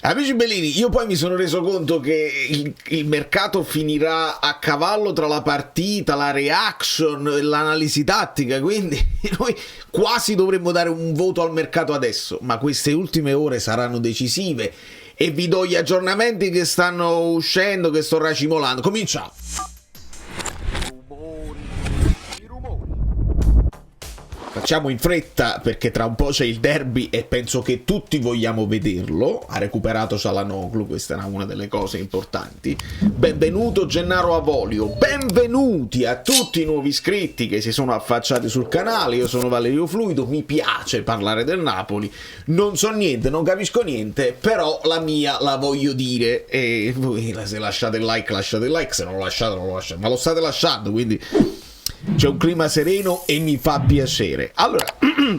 Amici bellini, io poi mi sono reso conto che il mercato finirà a cavallo tra la partita, la reaction e l'analisi tattica, quindi noi quasi dovremmo dare un voto al mercato adesso, ma queste ultime ore saranno decisive e vi do gli aggiornamenti che stanno uscendo, che sto racimolando. Cominciamo! Facciamo in fretta perché tra un po' c'è il derby e penso che tutti vogliamo vederlo. Ha recuperato Çalhanoğlu, questa era una delle cose importanti. Benvenuto Gennaro Avolio, benvenuti a tutti i nuovi iscritti che si sono affacciati sul canale. Io sono Valerio Fluido, mi piace parlare del Napoli, non so niente, non capisco niente, però la mia la voglio dire e voi se lasciate il like, se non lo lasciate, non lo lasciate, ma lo state lasciando, quindi c'è un clima sereno e mi fa piacere. Allora,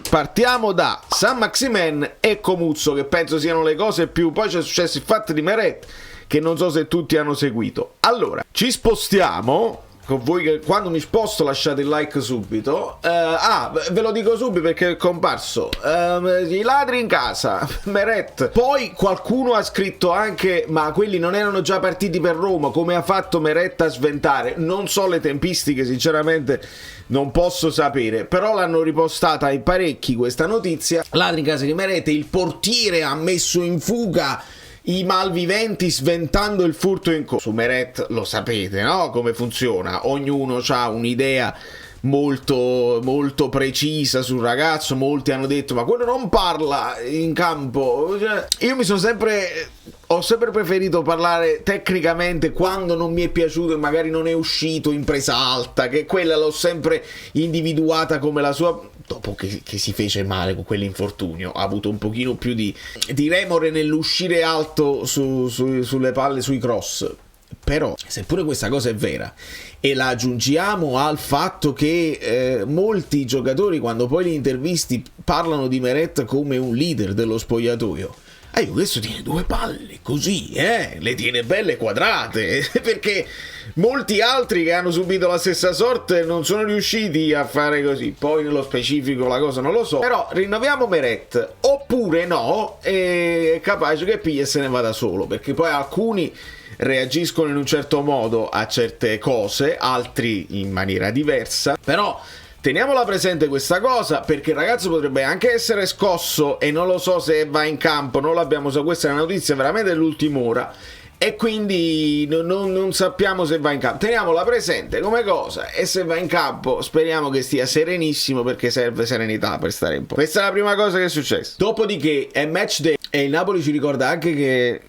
partiamo da Saint-Maximin e Comuzzo, che penso siano le cose più... Poi c'è successo il fatto di Meret, che non so se tutti hanno seguito. Allora, ci spostiamo... Con voi che quando mi sposto lasciate il like subito. Ve lo dico subito perché è comparso. I ladri in casa, Meret. Poi qualcuno ha scritto anche: ma quelli non erano già partiti per Roma? Come ha fatto Meret a sventare? Non so le tempistiche, sinceramente non posso sapere, però l'hanno ripostata in parecchi questa notizia. Ladri in casa di Meret, il portiere ha messo in fuga i malviventi sventando il furto in corso. Su Meret lo sapete, no? Come funziona? Ognuno ha un'idea molto precisa sul ragazzo. Molti hanno detto: ma quello non parla in campo. Io ho sempre preferito parlare tecnicamente quando non mi è piaciuto e magari non è uscito in presa alta, che quella l'ho sempre individuata come la sua. Dopo che si fece male con quell'infortunio, ha avuto un pochino più di remore nell'uscire alto sulle palle, sui cross. Però, seppure questa cosa è vera, e la aggiungiamo al fatto che molti giocatori, quando poi li intervisti, parlano di Meret come un leader dello spogliatoio. Questo tiene due palle, così, le tiene belle quadrate, perché molti altri che hanno subito la stessa sorte non sono riusciti a fare così. Poi nello specifico la cosa non lo so, però rinnoviamo Meret, oppure no, è capace che piglia e se ne vada solo, perché poi alcuni reagiscono in un certo modo a certe cose, altri in maniera diversa, però teniamola presente questa cosa, perché il ragazzo potrebbe anche essere scosso e non lo so se va in campo, non l'abbiamo so, questa è una notizia veramente dell'ultima ora e quindi non sappiamo se va in campo. Teniamola presente come cosa, e se va in campo speriamo che stia serenissimo, perché serve serenità per stare un po'. Questa è la prima cosa che è successa. Dopodiché è match day e il Napoli ci ricorda anche che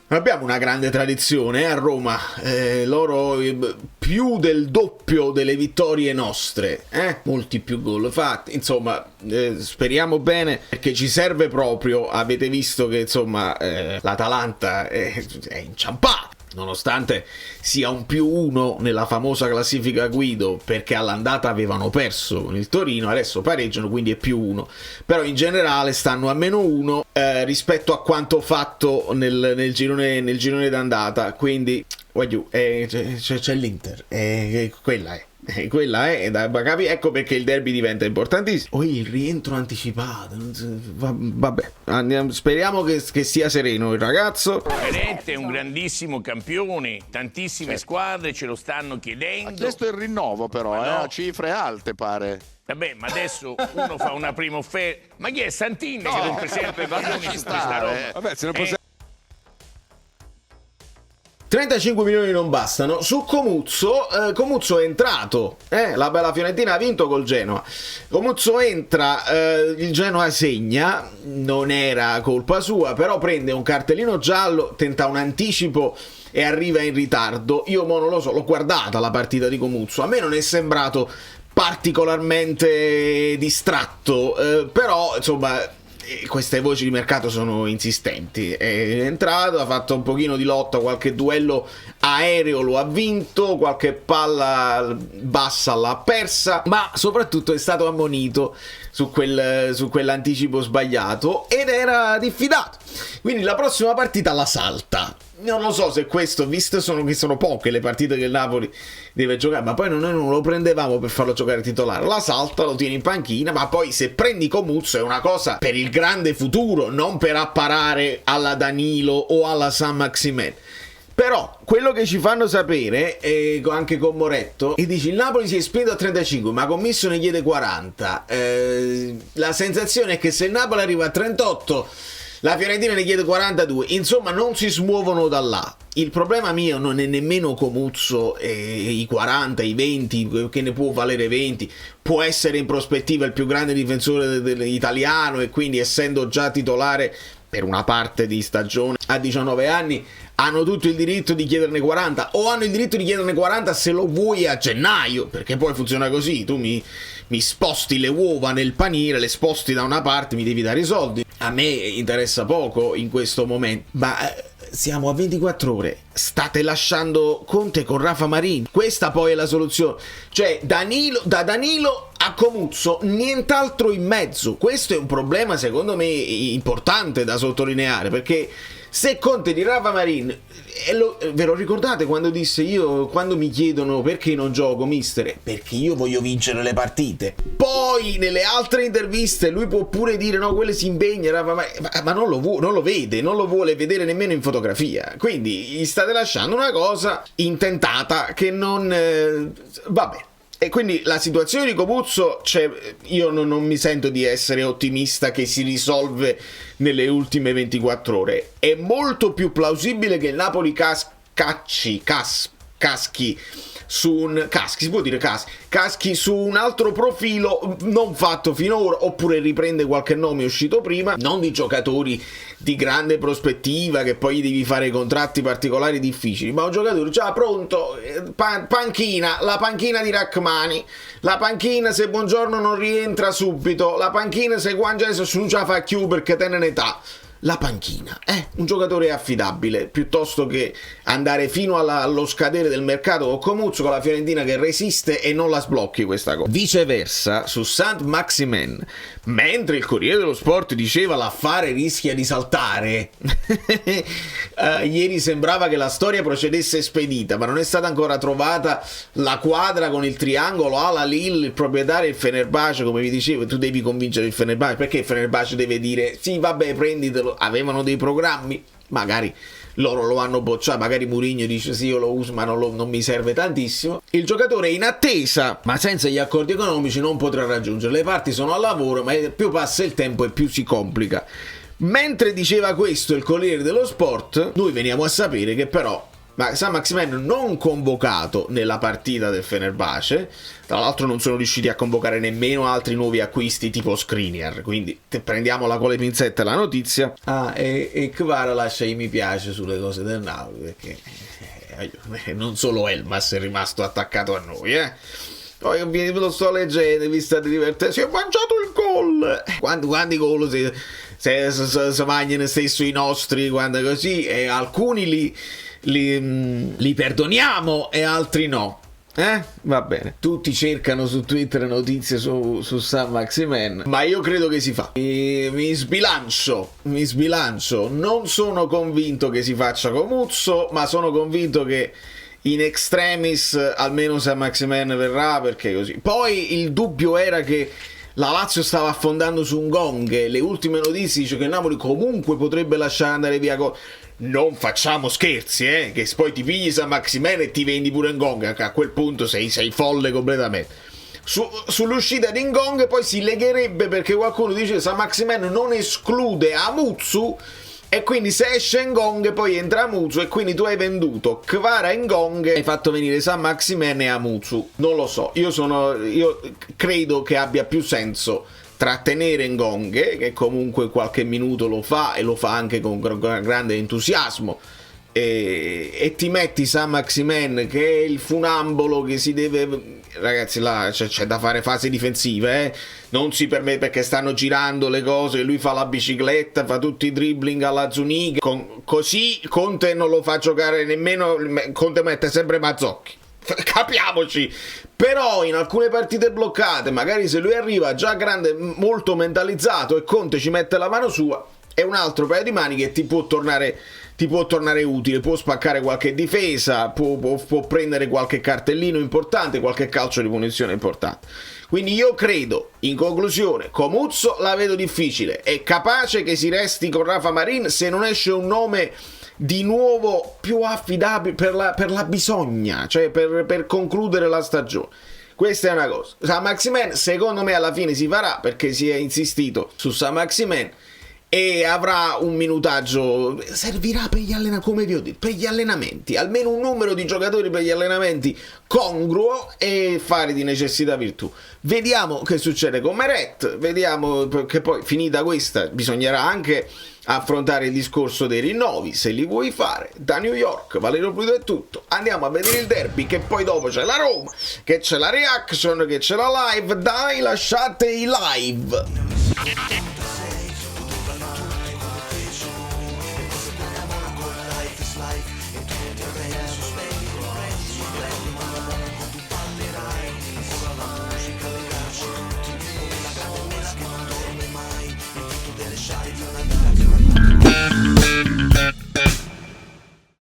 abbiamo una grande tradizione a Roma, loro più del doppio delle vittorie nostre, molti più gol fatti, insomma, speriamo bene, perché ci serve proprio. Avete visto che insomma l'Atalanta è inciampata, nonostante sia un +1 nella famosa classifica Guido, perché all'andata avevano perso con il Torino, adesso pareggiano, quindi è +1, però in generale stanno a -1 rispetto a quanto fatto nel girone d'andata, quindi c'è l'Inter, quella è da capire. Ecco perché il derby diventa importantissimo. Il rientro anticipato, vabbè, speriamo che sia sereno il ragazzo. Meret è un grandissimo campione, tantissime squadre ce lo stanno chiedendo. Ha chiesto il rinnovo però, a cifre alte pare. Vabbè, ma adesso uno fa una prima offerta. Ma chi è Santini che rompe sempre i balloni su questa roba? Vabbè, se ne possiamo... 35 milioni non bastano. Su Comuzzo è entrato, la bella Fiorentina ha vinto col Genoa. Comuzzo entra, il Genoa segna, non era colpa sua, però prende un cartellino giallo, tenta un anticipo e arriva in ritardo. Io non lo so, l'ho guardata la partita di Comuzzo, a me non è sembrato particolarmente distratto, però insomma queste voci di mercato sono insistenti. È entrato, ha fatto un pochino di lotta, qualche duello aereo lo ha vinto, qualche palla bassa l'ha persa, ma soprattutto è stato ammonito su quell'anticipo sbagliato ed era diffidato, quindi la prossima partita la salta. non lo so se questo, visto che sono poche le partite che il Napoli deve giocare, ma poi noi non lo prendevamo per farlo giocare titolare, la salta, lo tieni in panchina, ma poi se prendi Comuzzo è una cosa per il grande futuro, non per apparare alla Danilo o alla San Maximen. Però quello che ci fanno sapere, anche con Moretto, e dici il Napoli si è spinto a 35 ma Commisso ne chiede 40, la sensazione è che se il Napoli arriva a 38 la Fiorentina ne chiede 42, insomma non si smuovono da là. Il problema mio non è nemmeno Comuzzo i 40, i 20, che ne può valere 20, può essere in prospettiva il più grande difensore italiano e quindi essendo già titolare per una parte di stagione a 19 anni hanno tutto il diritto di chiederne 40, o hanno il diritto di chiederne 40 se lo vuoi a gennaio, perché poi funziona così, tu mi sposti le uova nel paniere, le sposti da una parte, mi devi dare i soldi. A me interessa poco in questo momento, ma siamo a 24 ore, state lasciando Conte con Rafa Marin, questa poi è la soluzione, cioè da Danilo a Comuzzo, nient'altro in mezzo. Questo è un problema secondo me importante da sottolineare, perché se Conte di Rafa Marin, ve lo ricordate quando disse quando mi chiedono perché non gioco mister? Perché io voglio vincere le partite. Poi nelle altre interviste lui può pure dire no, quello si impegna Rafa Marin, ma non lo vede, non lo vuole vedere nemmeno in fotografia, quindi gli state lasciando una cosa intentata che non vabbè. E quindi la situazione di Comuzzo, io non mi sento di essere ottimista che si risolve nelle ultime 24 ore. È molto più plausibile che il Napoli caschi su un altro profilo non fatto finora, oppure riprende qualche nome uscito prima, non di giocatori di grande prospettiva che poi devi fare contratti particolari difficili, ma un giocatore già pronto, panchina, la panchina di Rachmani, la panchina se Buongiorno non rientra subito, la panchina se Juan Jesus non ce la fa più perché tiene un'età. La panchina, un giocatore affidabile, piuttosto che andare fino allo scadere del mercato con Comuzzo, con la Fiorentina che resiste e non la sblocchi questa cosa. Viceversa, su Saint Maximin, mentre il Corriere dello Sport diceva l'affare rischia di saltare, ieri sembrava che la storia procedesse spedita, ma non è stata ancora trovata la quadra con il triangolo Al Ahly, il proprietario e il Fenerbahce, come vi dicevo. Tu devi convincere il Fenerbahce, perché il Fenerbahce deve dire sì vabbè prenditelo. Avevano dei programmi, magari loro lo hanno bocciato, magari Mourinho dice sì io lo uso ma non mi serve tantissimo. Il giocatore è in attesa, ma senza gli accordi economici non potrà raggiungere, le parti sono al lavoro, ma più passa il tempo e più si complica. Mentre diceva questo il Corriere dello Sport, noi veniamo a sapere che però San Maximin non convocato nella partita del Fenerbahce, tra l'altro non sono riusciti a convocare nemmeno altri nuovi acquisti tipo Skriniar, quindi prendiamola con le pinzette la notizia. E Kvara lascia i mi piace sulle cose del Napoli, perché non solo Elmas è rimasto attaccato a noi, Poi ve lo sto leggendo, vi state divertendo, si è mangiato il gol, quanti gol si mangiano stesso i nostri, quando così, e alcuni li perdoniamo e altri no, va bene. Tutti cercano su Twitter notizie su San Maximin, ma io credo che si fa. Mi sbilancio, non sono convinto che si faccia Comuzzo, ma sono convinto che in extremis almeno San Maximin verrà, perché così. Poi il dubbio era che la Lazio stava affondando su un gong, le ultime notizie dice che il Napoli comunque potrebbe lasciare andare via non facciamo scherzi, che poi ti pigli San Maximin e ti vendi pure Ngong, a quel punto sei folle completamente. Sull'uscita di Ngong poi si legherebbe, perché qualcuno dice San Maximin non esclude Amuzzu, e quindi se esce Ngong poi entra Amuzzu, e quindi tu hai venduto Kvara e Ngong, hai fatto venire San Maximin e Amuzzu. Non lo so, io credo che abbia più senso trattenere Ngong, che comunque qualche minuto lo fa, e lo fa anche con grande entusiasmo, e ti metti San Maximin che è il funambolo che si deve, ragazzi, là c'è da fare fase difensiva, non si permette, perché stanno girando le cose, lui fa la bicicletta, fa tutti i dribbling alla Zuniga, così Conte non lo fa giocare nemmeno, Conte mette sempre Mazzocchi, capiamoci. Però in alcune partite bloccate, magari se lui arriva già grande, molto mentalizzato, e Conte ci mette la mano sua, è un altro paio di maniche che ti può tornare utile, può spaccare qualche difesa, può prendere qualche cartellino importante, qualche calcio di punizione importante. Quindi io credo, in conclusione, Comuzzo la vedo difficile, è capace che si resti con Rafa Marin se non esce un nome di nuovo più affidabile per la bisogna, cioè per concludere la stagione. Questa è una cosa. Saint-Maximin secondo me alla fine si farà, perché si è insistito su Saint-Maximin, e avrà un minutaggio, servirà per gli allenamenti, come vi ho detto, per gli allenamenti, almeno un numero di giocatori per gli allenamenti congruo, e fare di necessità virtù. Vediamo che succede con Meret, vediamo che poi, finita questa, bisognerà anche affrontare il discorso dei rinnovi, se li vuoi fare. Da New York, Valerio Pluto è tutto, andiamo a vedere il derby, che poi dopo c'è la Roma, che c'è la reaction, che c'è la live. Dai, lasciate i live.